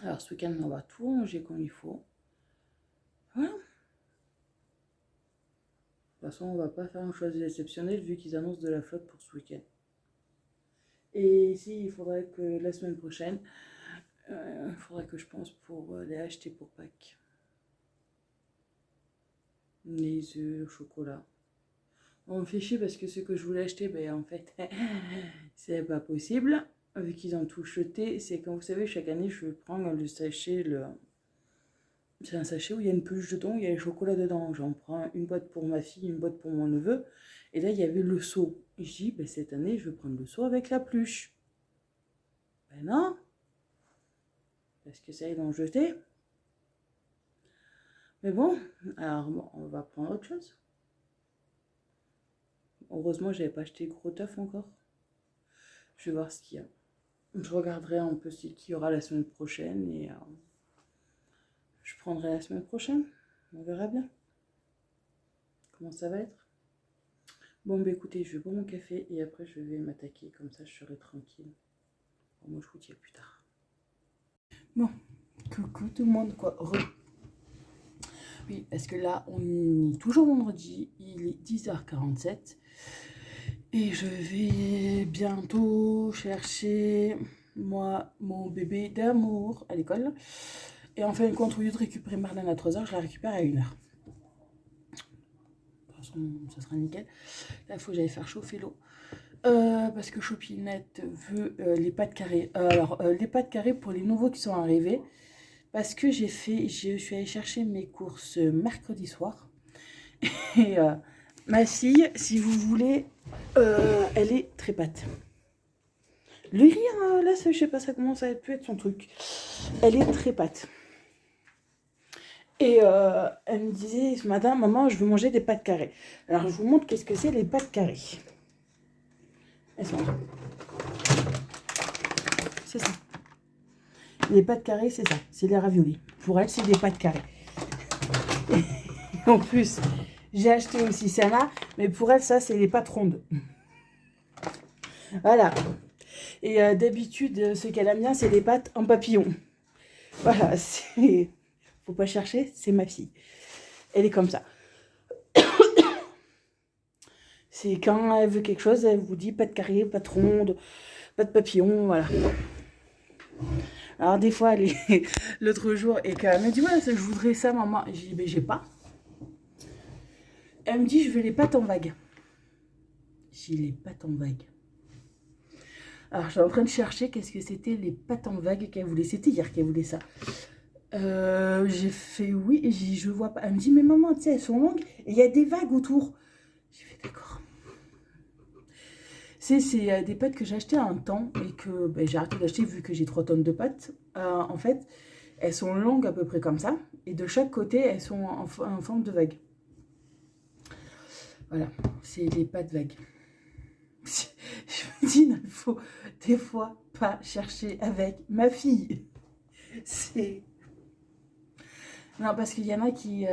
Alors ce week-end, on va tout ranger comme il faut. Voilà. De toute façon, on va pas faire une chose exceptionnelle vu qu'ils annoncent de la flotte pour ce week-end. Et ici, il faudrait que la semaine prochaine, il faudrait que je pense pour les acheter pour Pâques. Les œufs, le chocolat. On me fait chier parce que ce que je voulais acheter, ben en fait, c'est pas possible. vu qu'ils ont tout jeté, c'est quand vous savez, chaque année, je prends le sachet, c'est un sachet où il y a une peluche dedans, il y a le chocolat dedans. J'en prends une boîte pour ma fille, une boîte pour mon neveu. Et là, il y avait le seau. Et je dis, ben, cette année, je vais prendre le seau avec la peluche. Ben non, parce que ça, ils l'ont jeté. Mais bon, alors bon, on va prendre autre chose. Heureusement, j'avais pas acheté gros teuf encore. Je vais voir ce qu'il y a. Je regarderai un peu ce qu'il y aura la semaine prochaine et je prendrai la semaine prochaine. On verra bien comment ça va être. Bon, bah écoutez, je vais boire mon café et après je vais m'attaquer. Comme ça, je serai tranquille. Bon, moi, je vous dis à plus tard. Bon, coucou tout le monde, quoi. Oui, parce que là, on est toujours vendredi. Il est 10h47. Et je vais bientôt chercher, moi, mon bébé d'amour à l'école. Et en fin de compte, au lieu de récupérer Marlène à 3h, je la récupère à 1h. De toute façon, ça sera nickel. Là, il faut que j'aille faire chauffer l'eau. Parce que Chopinette veut les pâtes carrées. Les pâtes carrées pour les nouveaux qui sont arrivés. Parce que je suis allée chercher mes courses mercredi soir. Et ma fille, si vous voulez, elle est très pâte. Le rire, là, je sais pas, ça commence à être son truc. Elle est très pâte. Et elle me disait ce matin, maman, je veux manger des pâtes carrées. Alors, je vous montre qu'est-ce que c'est les pâtes carrées. Elles sont là. C'est ça. Les pâtes carrées, c'est ça. C'est les raviolis. Pour elle, c'est des pâtes carrées. En plus, j'ai acheté aussi celle-là, mais pour elle, ça, c'est les pâtes rondes. Voilà. Et d'habitude, ce qu'elle aime bien, c'est les pâtes en papillon. Voilà, c'est... Faut pas chercher, c'est ma fille. Elle est comme ça. C'est quand elle veut quelque chose, elle vous dit pâte carrée, pâte ronde, pâte papillon, voilà. Alors des fois, l'autre jour, et qu'elle me dit, ouais, je voudrais ça, maman. J'ai dit, mais j'ai pas. Elle me dit, je veux les pâtes en vague. J'ai les pâtes en vague. Alors, je suis en train de chercher qu'est-ce que c'était les pâtes en vague qu'elle voulait. C'était hier qu'elle voulait ça. J'ai fait oui, et je vois pas. Elle me dit, mais maman, tu sais, elles sont longues et il y a des vagues autour. J'ai fait d'accord. C'est des pâtes que j'ai achetées à un temps et que ben, j'ai arrêté d'acheter vu que j'ai 3 tonnes de pâtes. En fait, elles sont longues à peu près comme ça. Et de chaque côté, elles sont en forme de vague. Voilà, c'est des pâtes vagues. Je me dis, il faut des fois pas chercher avec ma fille. C'est... Non, parce qu'il y en a qui... il y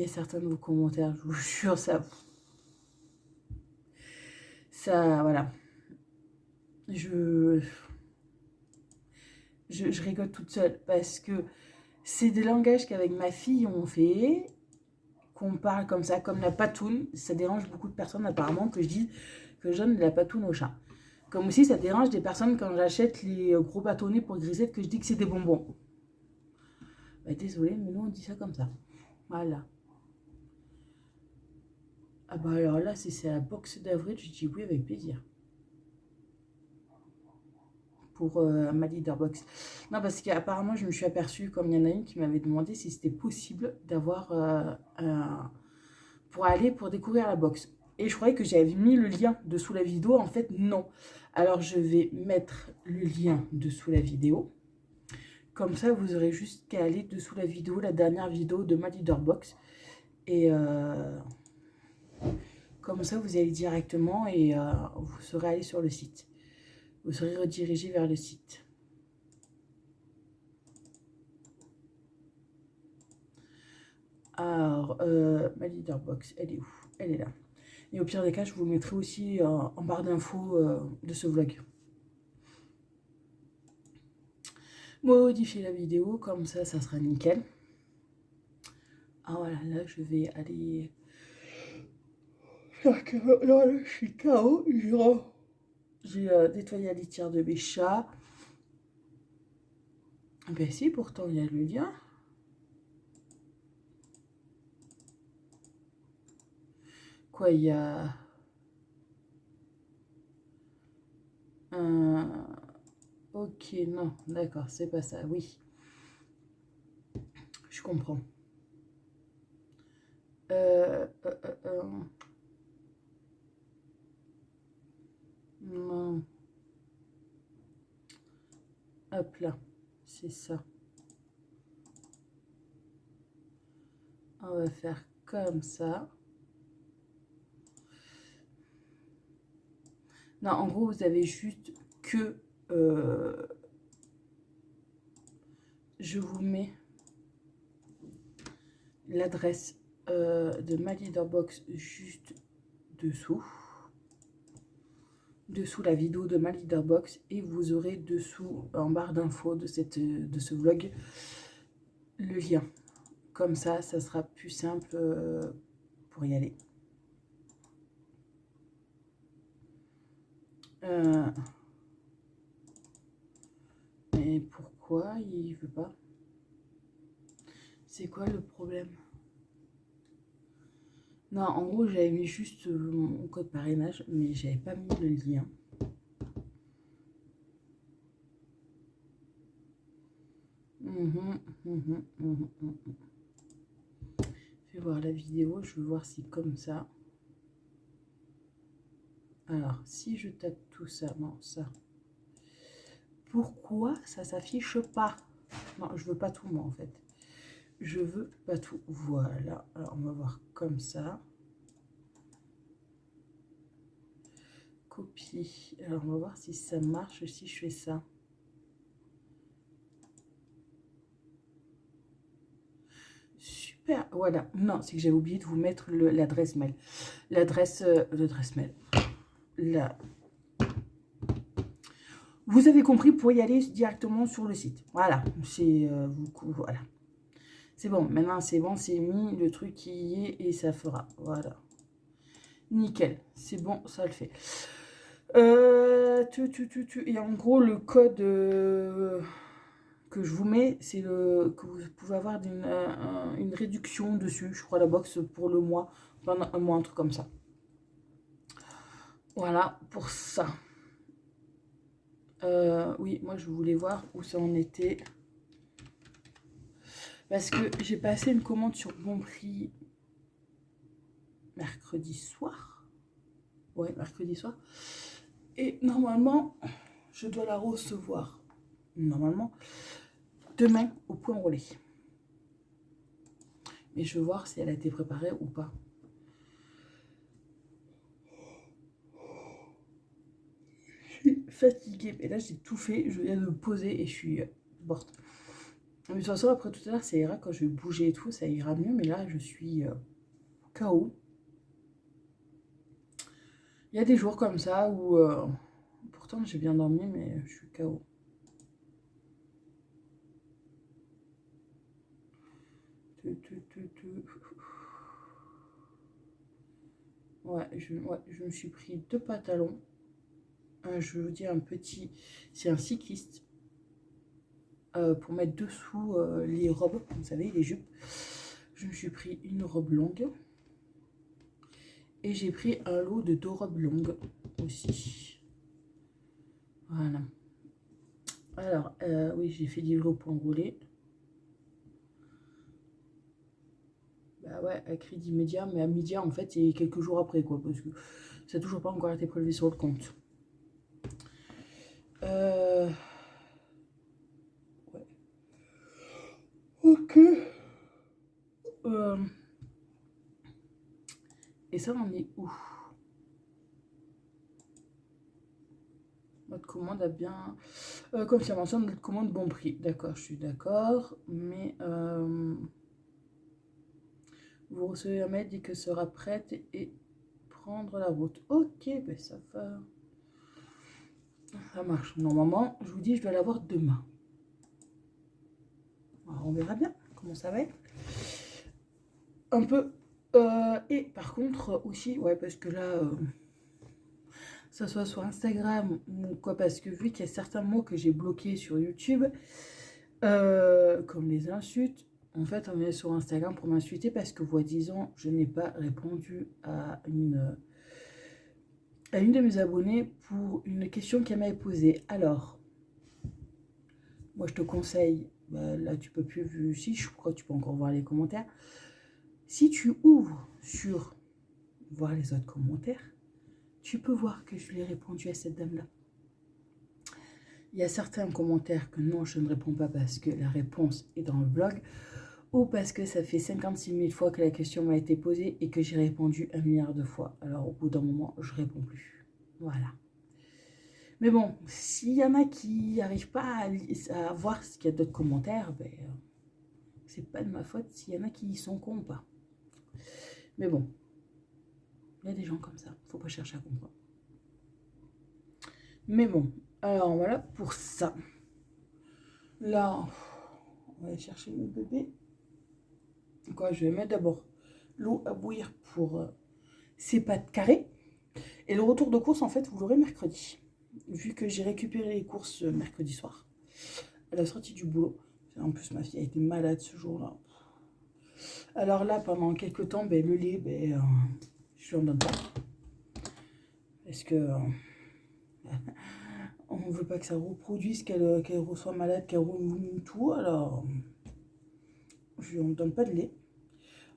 a certains de vos commentaires, je vous jure, ça... Ça, voilà. Je rigole toute seule parce que c'est des langages qu'avec ma fille on fait, qu'on parle comme ça, comme la patoune. Ça dérange beaucoup de personnes apparemment que je dise que je donne de la patoune au chat. Comme aussi ça dérange des personnes quand j'achète les gros bâtonnets pour grisettes que je dis que c'est des bonbons. Bah, désolée, mais nous on dit ça comme ça. Voilà. Ah bah alors là, si c'est la box d'avril, je dis oui avec plaisir. Pour ma leaderbox. Non, parce qu'apparemment, je me suis aperçue, comme il y en a une qui m'avait demandé si c'était possible d'avoir pour aller pour découvrir la box. Et je croyais que j'avais mis le lien dessous la vidéo. En fait, non. Alors, je vais mettre le lien dessous la vidéo. Comme ça, vous aurez juste qu'à aller dessous la vidéo, la dernière vidéo de ma leaderbox. Et comme ça, vous allez directement et vous serez allé sur le site. Vous serez redirigé vers le site. Alors, ma leaderbox, elle est où? Elle est là. Et au pire des cas, je vous mettrai aussi en barre d'infos de ce vlog. Modifier la vidéo, comme ça sera nickel. Ah voilà, là, je vais aller... Là, je suis KO. J'ai nettoyé la litière de mes chats. Ben si, pourtant, il y a le lien. Quoi, il y a... Ok, non, d'accord, c'est pas ça, oui. Je comprends. Euh, euh, euh, euh, non, hop là, c'est ça. On va faire comme ça. Non, en gros, vous avez juste que... je vous mets l'adresse de ma leaderbox juste dessous. Dessous la vidéo de ma leaderbox. Et vous aurez dessous, en barre d'infos de ce vlog, le lien. Comme ça sera plus simple pour y aller. Mais pourquoi il veut pas? C'est quoi le problème? Non, en gros, j'avais mis juste mon code parrainage, mais j'avais pas mis le lien. Je vais voir la vidéo, je vais voir si comme ça. Alors, si je tape tout ça, non, ça. Pourquoi ça s'affiche pas? Non, je veux pas tout, moi, en fait. Je veux pas tout. Voilà. Alors, on va voir comme ça. Copie. Alors, on va voir si ça marche si je fais ça. Super. Voilà. Non, c'est que j'avais oublié de vous mettre l'adresse mail. L'adresse mail. Là. Vous avez compris, pour y aller directement sur le site. Voilà. C'est voilà. C'est bon, maintenant c'est bon, c'est mis, le truc qui y est et ça fera. Voilà. Nickel, c'est bon, ça le fait. Et en gros, le code que je vous mets, c'est que vous pouvez avoir une réduction dessus, je crois, la box pour le mois, pendant un mois, un truc comme ça. Voilà pour ça. Oui, moi je voulais voir où ça en était. Parce que j'ai passé une commande sur Bon Prix mercredi soir. Ouais, mercredi soir. Et normalement, je dois la recevoir, normalement, demain au point relais. Mais je veux voir si elle a été préparée ou pas. Je suis fatiguée. Et là, j'ai tout fait. Je viens de me poser et je suis morte. Mais de toute façon, après tout à l'heure, ça ira quand je vais bouger et tout. Ça ira mieux. Mais là, je suis KO. Il y a des jours comme ça où... pourtant, j'ai bien dormi, mais je suis KO. Ouais, je me suis pris 2 pantalons. Je vous dis un petit... C'est un cycliste. Pour mettre dessous les robes, vous savez, les jupes. Je me suis pris une robe longue. Et j'ai pris un lot de 2 robes longues aussi. Voilà. Alors, oui, j'ai fait livrer au point roulé. Bah ouais, à crédit immédiat, mais à midi en fait, c'est quelques jours après, quoi, parce que ça n'a toujours pas encore été prélevé sur le compte. Ouais. Ok. Et ça, on est où? Notre commande a bien... confirmation de notre commande bon prix. D'accord, je suis d'accord. Mais vous recevez un mail dit que sera prête et prendre la route. Ok, ben ça va. Ça marche. Normalement, je vous dis, je dois l'avoir demain. Alors, on verra bien comment ça va être. Un peu. Et par contre, aussi, ouais, parce que là... ça soit sur Instagram ou quoi, parce que vu qu'il y a certains mots que j'ai bloqués sur YouTube, comme les insultes, en fait on est sur Instagram pour m'insulter parce que disant je n'ai pas répondu à une de mes abonnées pour une question qu'elle m'avait posée. Alors, moi je te conseille, bah, là tu peux plus, vu si, je crois que tu peux encore voir les commentaires. Si tu ouvres sur voir les autres commentaires, tu peux voir que je lui ai répondu à cette dame-là. Il y a certains commentaires que non, je ne réponds pas parce que la réponse est dans le blog, ou parce que ça fait 56 000 fois que la question m'a été posée et que j'ai répondu 1 milliard de fois. Alors au bout d'un moment, je réponds plus. Voilà. Mais bon, s'il y en a qui n'arrivent pas à voir ce qu'il y a d'autres commentaires, ben, c'est pas de ma faute s'il y en a qui sont cons ou pas. Mais bon, il y a des gens comme ça, faut pas chercher à comprendre. Mais bon, alors voilà pour ça. Là, on va aller chercher mon bébé. Quoi, je vais mettre d'abord l'eau à bouillir pour ses pâtes carrées. Et le retour de course, en fait, vous l'aurez mercredi. Vu que j'ai récupéré les courses mercredi soir, à la sortie du boulot. En plus, ma fille a été malade ce jour-là. Alors là, pendant quelques temps, ben, le lait, ben, je lui en donne pas. Parce que on ne veut pas que ça reproduise, qu'elle reçoit malade, qu'elle revoue tout. Alors, je lui en donne pas de lait.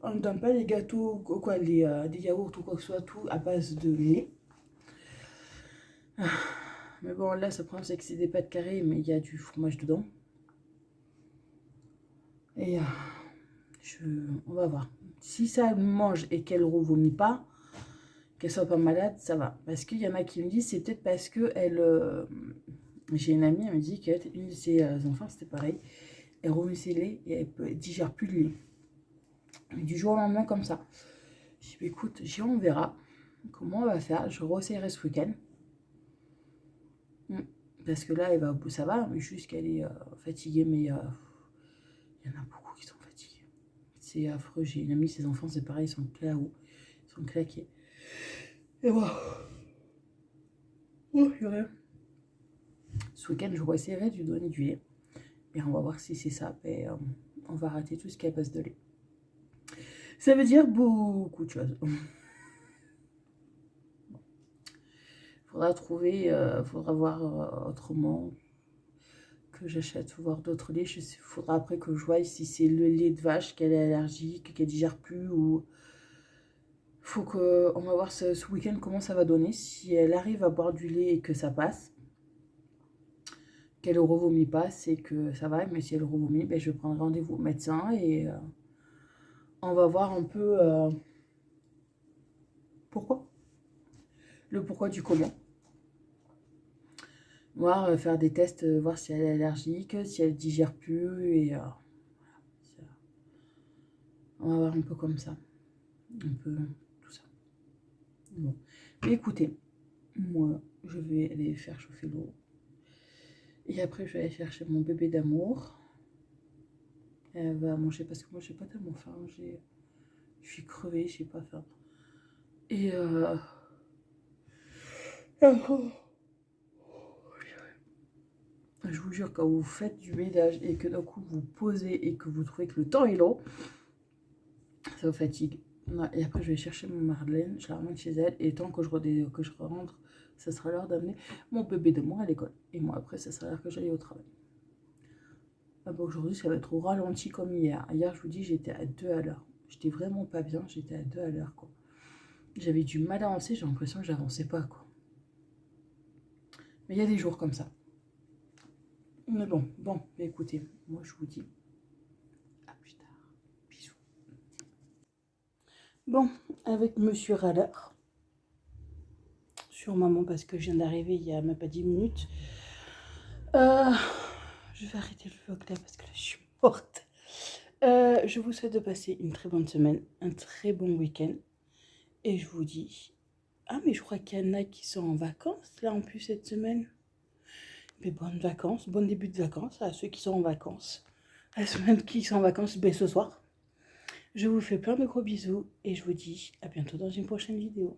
On ne donne pas les gâteaux, quoi, des yaourts ou quoi que ce soit, tout à base de lait. Mais bon, là, ce problème, c'est que c'est des pâtes carrées, mais il y a du fromage dedans. Et on va voir. Si ça mange et qu'elle ne revomit pas, qu'elle soit pas malade, ça va. Parce qu'il y en a qui me disent, c'est peut-être parce que j'ai une amie, elle me dit qu'une de ses enfants, c'était pareil. Elle revomissait le lait et elle ne digère plus le lait. Et du jour au lendemain, comme ça. Je dis, écoute, on verra comment on va faire. Je re-essayerai ce week-end. Parce que là, ça va, mais juste qu'elle est fatiguée. Mais il y en a beaucoup qui sont fatigués. C'est affreux. J'ai une amie, ses enfants, c'est pareil, ils sont KO. Ils sont claqués. Et voilà. Oh, rien. Ce week-end, je re-essayerai de lui donner du lait. Et on va voir si c'est ça. Et, on va rater tout ce qui est à base de lait. Ça veut dire beaucoup de choses. Faudra trouver, faudra voir autrement que j'achète, voir d'autres laits. Il faudra après que je voie si c'est le lait de vache qu'elle est allergique, qu'elle digère plus ou faut que on va voir ce week-end comment ça va donner. Si elle arrive à boire du lait et que ça passe, qu'elle ne revomit pas, c'est que ça va. Mais si elle revomit, ben, je vais prendre rendez-vous au médecin et on va voir un peu pourquoi. Le pourquoi du comment. Voir, faire des tests, voir si elle est allergique, si elle digère plus et on va voir un peu comme ça, un peu tout ça. Bon, mais écoutez, moi je vais aller faire chauffer l'eau et après je vais aller chercher mon bébé d'amour. Elle va manger parce que moi j'ai pas tellement faim, je suis crevée, j'ai pas faim. Et je vous jure, quand vous faites du ménage et que d'un coup vous posez et que vous trouvez que le temps est long, ça vous fatigue. Et après, je vais chercher mon Marlène, je la ramène chez elle, et tant que je rentre, ça sera l'heure d'amener mon bébé de moi à l'école. Et moi, après, ça sera l'heure que j'aille au travail. Ah bah, aujourd'hui, ça va être au ralenti comme hier. Hier, je vous dis, j'étais à 2 à l'heure. J'étais vraiment pas bien, j'étais à 2 à l'heure, quoi. J'avais du mal à avancer, j'ai l'impression que j'avançais pas, quoi. Mais il y a des jours comme ça. Mais bon, écoutez, moi, je vous dis à plus tard. Bisous. Bon, avec Monsieur Râleur. Sur maman parce que je viens d'arriver il y a même pas 10 minutes. Je vais arrêter le vlog là parce que là je suis morte. Je vous souhaite de passer une très bonne semaine, un très bon week-end. Et je vous dis... Ah mais je crois qu'il y en a qui sont en vacances là en plus cette semaine. Mais bonnes vacances, bon début de vacances à ceux qui sont en vacances. À ceux même qui sont en vacances ce soir. Je vous fais plein de gros bisous et je vous dis à bientôt dans une prochaine vidéo.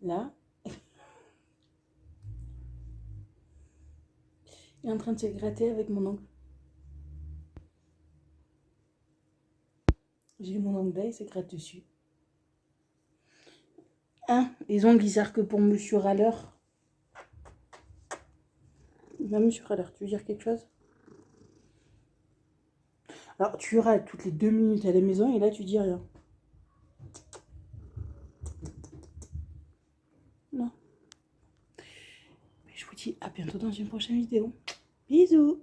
Là... Il est en train de se gratter avec mon ongle. J'ai mon ongle là, il se gratte dessus. Hein, les ongles, ils servent que pour Monsieur Râleur. Monsieur Râleur, tu veux dire quelque chose? Alors, tu râles toutes les 2 minutes à la maison et là, tu dis rien. Non. Mais je vous dis à bientôt dans une prochaine vidéo. Bisous!